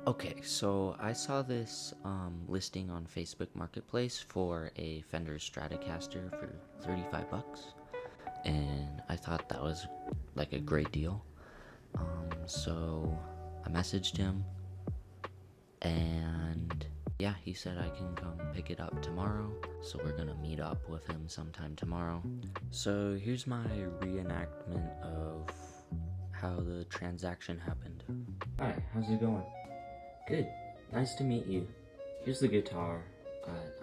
Okay, so I saw this listing on Facebook Marketplace for a Fender Stratocaster for 35 bucks, and I thought that was like a great deal. So I messaged him, and yeah, he said I can come pick it up tomorrow. So we're gonna meet up with him sometime tomorrow. So here's my reenactment of how the transaction happened. Hi, how's it going? Good. Nice to meet you. Here's the guitar.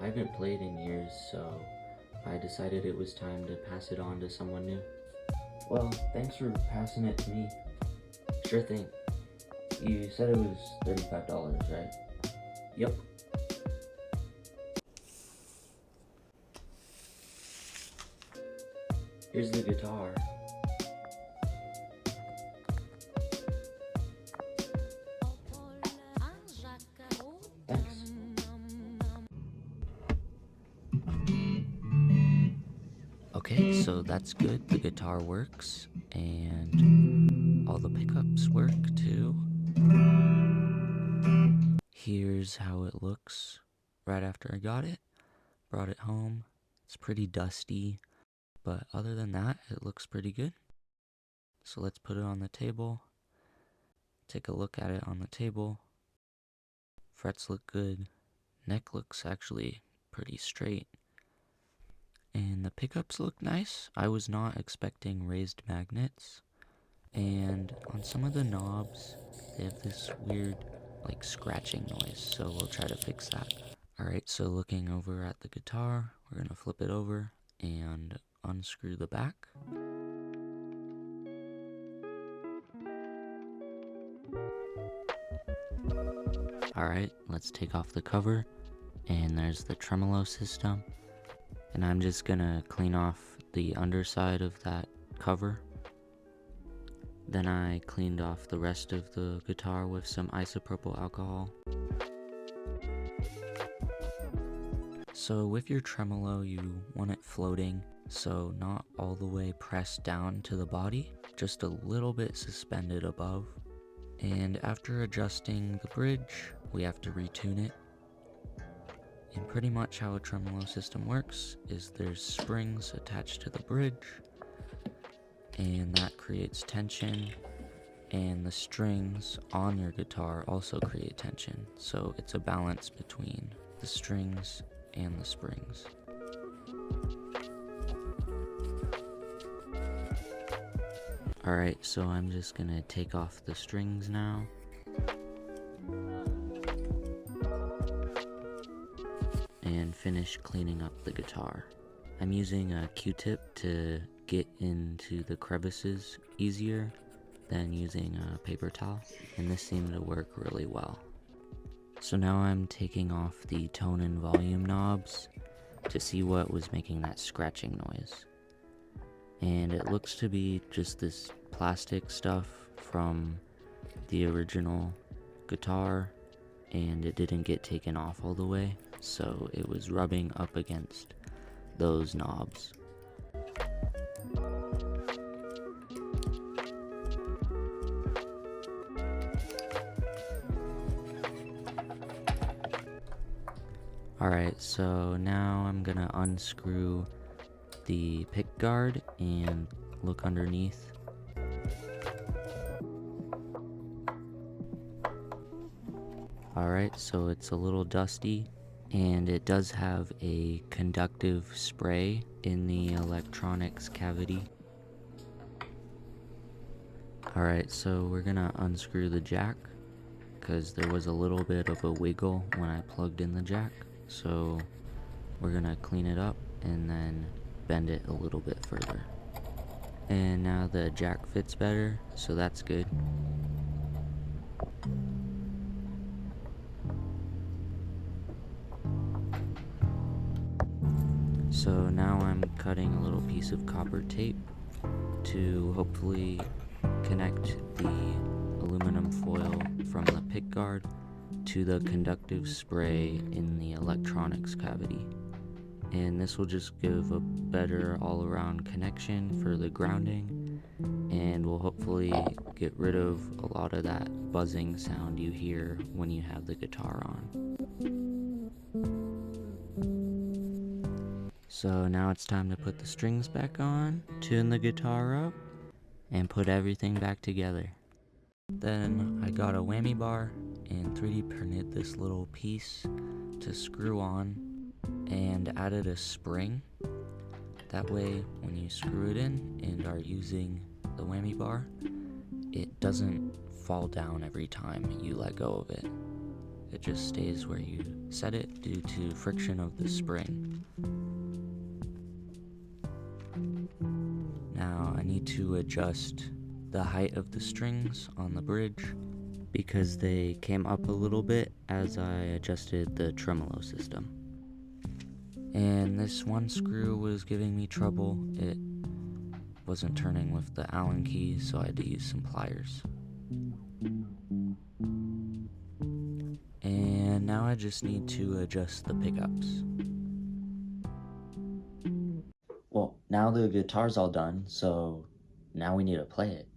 I haven't played in years, so I decided it was time to pass it on to someone new. Well, thanks for passing it to me. Sure thing. You said it was $35, right? Yep. Here's the guitar. Thanks. Okay, so that's good. The guitar works, and all the pickups work too. Here's how it looks right after I got it. Brought it home. It's pretty dusty, but other than that, it looks pretty good. So let's put it on the table. Take a look at it on the table. Frets look good. Neck looks actually pretty straight. And the pickups look nice. I was not expecting raised magnets. And on some of the knobs, they have this weird, like, scratching noise. So we'll try to fix that. Alright, so looking over at the guitar, we're going to flip it over and unscrew the back. Alright, let's take off the cover, and there's the tremolo system, and I'm just gonna clean off the underside of that cover. Then I cleaned off the rest of the guitar with some isopropyl alcohol. So with your tremolo, you want it floating, so not all the way pressed down to the body, just a little bit suspended above. And after adjusting the bridge, we have to retune it. And pretty much how a tremolo system works is there's springs attached to the bridge, and that creates tension, and the strings on your guitar also create tension. So it's a balance between the strings and the springs. Alright, so I'm just gonna take off the strings now. And finish cleaning up the guitar. I'm using a Q-tip to get into the crevices easier than using a paper towel, and this seemed to work really well. So now I'm taking off the tone and volume knobs to see what was making that scratching noise. And it looks to be just this plastic stuff from the original guitar, and it didn't get taken off all the way, so it was rubbing up against those knobs. Alright, so now I'm gonna unscrew the pick guard and look underneath. Alright, so it's a little dusty, and it does have a conductive spray in the electronics cavity. Alright, so we're gonna unscrew the jack, because there was a little bit of a wiggle when I plugged in the jack. So we're gonna clean it up and then bend it a little bit further. And now the jack fits better, so that's good. So now I'm cutting a little piece of copper tape to hopefully connect the aluminum foil from the pick guard to the conductive spray in the electronics cavity. And this will just give a better all-around connection for the grounding, and will hopefully get rid of a lot of that buzzing sound you hear when you have the guitar on. So now it's time to put the strings back on, tune the guitar up, and put everything back together. Then I got a whammy bar and 3D printed this little piece to screw on and added a spring. That way when you screw it in and are using the whammy bar, it doesn't fall down every time you let go of it. It just stays where you set it due to friction of the spring. Now I need to adjust the height of the strings on the bridge because they came up a little bit as I adjusted the tremolo system. And this one screw was giving me trouble. It wasn't turning with the Allen key, so I had to use some pliers. And now I just need to adjust the pickups. Well, now the guitar's all done, so now we need to play it.